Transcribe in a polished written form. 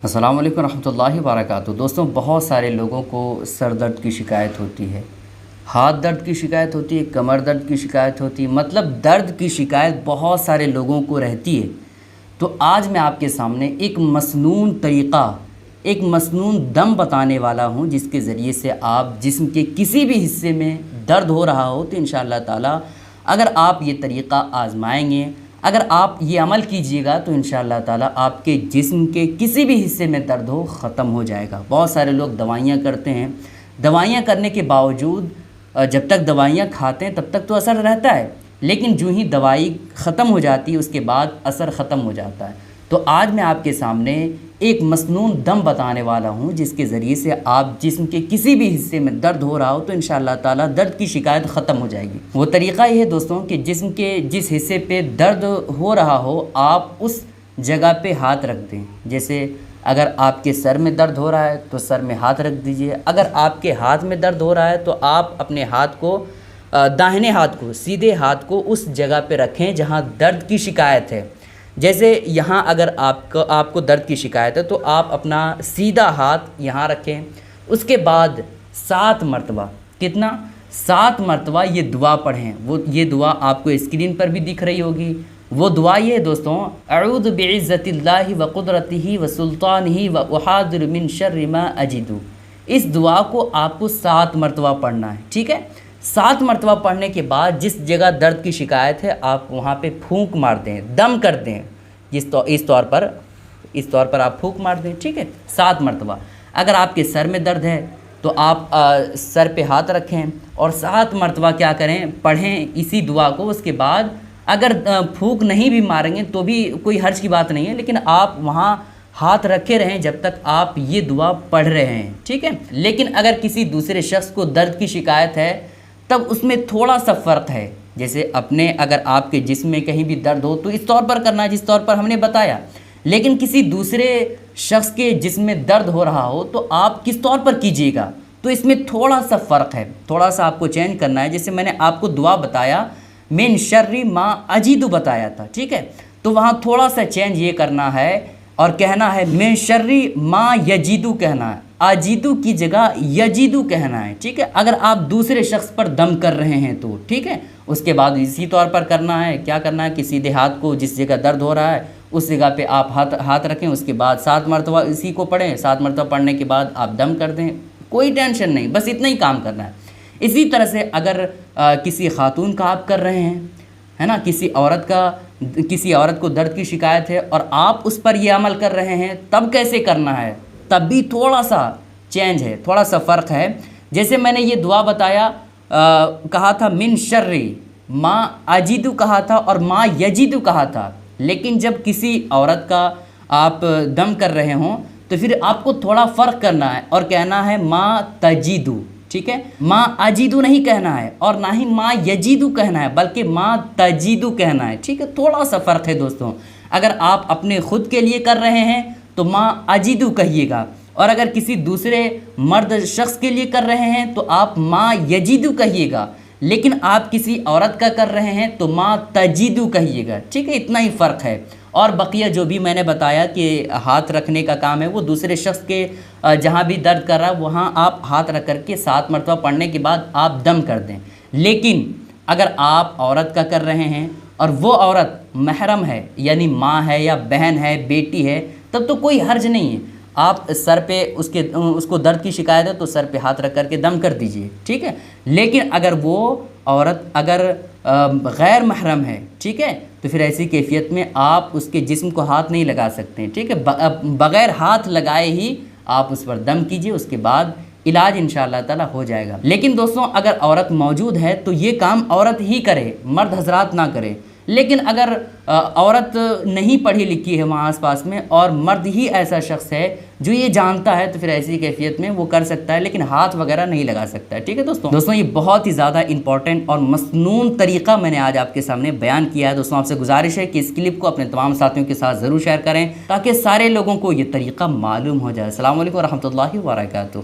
अस्सलाम वालेकुम रहमतुल्लाहि वबरकातुहू। दोस्तों, बहुत सारे लोगों को सर दर्द की शिकायत होती है, हाथ दर्द की शिकायत होती है, कमर दर्द की शिकायत होती है, मतलब दर्द की शिकायत बहुत सारे लोगों को रहती है। तो आज मैं आपके सामने एक मसनून तरीक़ा, एक मसनून दम बताने वाला हूँ, जिसके ज़रिए से आप जिस्म के किसी भी हिस्से में दर्द हो रहा हो तो इंशाअल्लाह ताला अगर आप ये तरीक़ा आज़माएँगे, अगर आप ये अमल कीजिएगा तो इंशाअल्लाह ताला आपके जिस्म के किसी भी हिस्से में दर्द हो ख़त्म हो जाएगा। बहुत सारे लोग दवाइयाँ करते हैं, दवाइयाँ करने के बावजूद जब तक दवाइयाँ खाते हैं तब तक तो असर रहता है, लेकिन जो ही दवाई ख़त्म हो जाती है उसके बाद असर ख़त्म हो जाता है। तो आज मैं आपके सामने एक मसनून दम बताने वाला हूँ, जिसके ज़रिए से आप जिस्म के किसी भी हिस्से में दर्द हो रहा हो तो इंशाअल्लाह ताला दर्द की शिकायत ख़त्म हो जाएगी। वो तरीक़ा ये है दोस्तों कि जिस्म के जिस हिस्से पे दर्द हो रहा हो आप उस जगह पे हाथ रख दें। जैसे अगर आपके सर में दर्द हो रहा है तो सर में हाथ रख दीजिए। अगर आपके हाथ में दर्द हो रहा है तो आप अपने हाथ को, दाहिने हाथ को, सीधे हाथ को उस जगह पे रखें जहाँ दर्द की शिकायत है। जैसे यहाँ अगर आपको दर्द की शिकायत है तो आप अपना सीधा हाथ यहाँ रखें। उसके बाद 7 मरतबा, कितना, 7 मरतबा ये दुआ पढ़ें। वो ये दुआ आपको स्क्रीन पर भी दिख रही होगी। वो दुआ ये है दोस्तों, अऊज़ु बिइज़्ज़तिल्लाहि व क़ुदरतिही व सुल्तानिही व उहाज़िरु मिन शर्रि मा अजिदु। इस दुआ को आपको 7 मरतबा पढ़ना है, ठीक है। 7 मरतबा पढ़ने के बाद जिस जगह दर्द की शिकायत है आप वहाँ पे फूंक मार दें, दम कर दें। इस तौर पर आप फूंक मार दें, ठीक है, 7 मरतबा। अगर आपके सर में दर्द है तो आप सर पे हाथ रखें और 7 मरतबा क्या करें, पढ़ें इसी दुआ को। उसके बाद अगर फूंक नहीं भी मारेंगे तो भी कोई हर्ज की बात नहीं है, लेकिन आप वहाँ हाथ रखे रहें जब तक आप ये दुआ पढ़ रहे हैं, ठीक है। लेकिन अगर किसी दूसरे शख्स को दर्द की शिकायत है तब उसमें थोड़ा सा फ़र्क है। जैसे अपने अगर आपके जिस्म में कहीं भी दर्द हो तो इस तौर पर करना है जिस तौर पर हमने बताया, लेकिन किसी दूसरे शख्स के जिस्म में दर्द हो रहा हो तो आप किस तौर पर कीजिएगा, तो इसमें थोड़ा सा फ़र्क है, थोड़ा सा आपको चेंज करना है। जैसे मैंने आपको दुआ बताया, मिन शर्रि मा अजीदु बताया था, ठीक है, तो वहाँ थोड़ा सा चेंज ये करना है और कहना है मिन शर्रि मा यजीदु कहना है, अजीदु की जगह यजीदु कहना है, ठीक है। अगर आप दूसरे शख्स पर दम कर रहे हैं तो ठीक है। उसके बाद इसी तौर पर करना है, क्या करना है कि सीधे हाथ को जिस जगह दर्द हो रहा है उस जगह पे आप हाथ रखें। उसके बाद 7 मरतबा इसी को पढ़ें। 7 मरतबा पढ़ने के बाद आप दम कर दें, कोई टेंशन नहीं, बस इतना ही काम करना है। इसी तरह से अगर किसी खातून का आप कर रहे हैं, है ना, किसी औरत को दर्द की शिकायत है और आप उस पर ये अमल कर रहे हैं, तब कैसे करना है, तब भी थोड़ा सा चेंज है, थोड़ा सा फ़र्क है। जैसे मैंने ये दुआ बताया, कहा था मिन शर्रि मा अजीदु कहा था और मा यजीदु कहा था, लेकिन जब किसी औरत का आप दम कर रहे हों तो फिर आपको थोड़ा फ़र्क करना है और कहना है मा तजीदु, ठीक है। मा अजीदु नहीं कहना है और ना ही मा यजीदु कहना है, बल्कि मा तजीदु कहना है, ठीक है। थोड़ा सा फ़र्क है दोस्तों। अगर आप अपने ख़ुद के लिए कर रहे हैं तो मा अजीदु कहिएगा, और अगर किसी दूसरे मर्द शख्स के लिए कर रहे हैं तो आप मा यजीदु कहिएगा, लेकिन आप किसी औरत का कर रहे हैं तो मा तजीदु कहिएगा, ठीक है। इतना ही फ़र्क है। और बकिया जो भी मैंने बताया कि हाथ रखने का काम है वो दूसरे शख्स के जहाँ भी दर्द कर रहा है वहाँ आप हाथ रख करके 7 मरतबा पढ़ने के बाद आप दम कर दें। लेकिन अगर आप औरत का कर रहे हैं और वो औरत महरम है, यानी माँ है या बहन है, बेटी है, तब तो कोई हर्ज नहीं है। आप सर पे उसको दर्द की शिकायत है तो सर पे हाथ रख करके दम कर दीजिए, ठीक है। लेकिन अगर वो औरत गैर महरम है, ठीक है, तो फिर ऐसी कैफियत में आप उसके जिस्म को हाथ नहीं लगा सकते, ठीक है। बग़ैर हाथ लगाए ही आप उस पर दम कीजिए, उसके बाद इलाज इंशाअल्लाह ताला हो जाएगा। लेकिन दोस्तों, अगर औरत मौजूद है तो ये काम औरत ही करे, मर्द हजरात ना करें। लेकिन अगर औरत नहीं पढ़ी लिखी है वहाँ आस पास में और मर्द ही ऐसा शख्स है जो ये जानता है तो फिर ऐसी कैफियत में वो कर सकता है, लेकिन हाथ वगैरह नहीं लगा सकता है, ठीक है दोस्तों। ये बहुत ही ज़्यादा इंपॉर्टेंट और मसनून तरीक़ा मैंने आज आपके सामने बयान किया है। दोस्तों, आपसे गुजारिश है कि इस क्लिप को अपने तमाम साथियों के साथ ज़रूर शेयर करें ताकि सारे लोगों को ये तरीक़ा मालूम हो जाए। अस्सलाम वालेकुम रहमतुल्लाहि व बरकातुहू।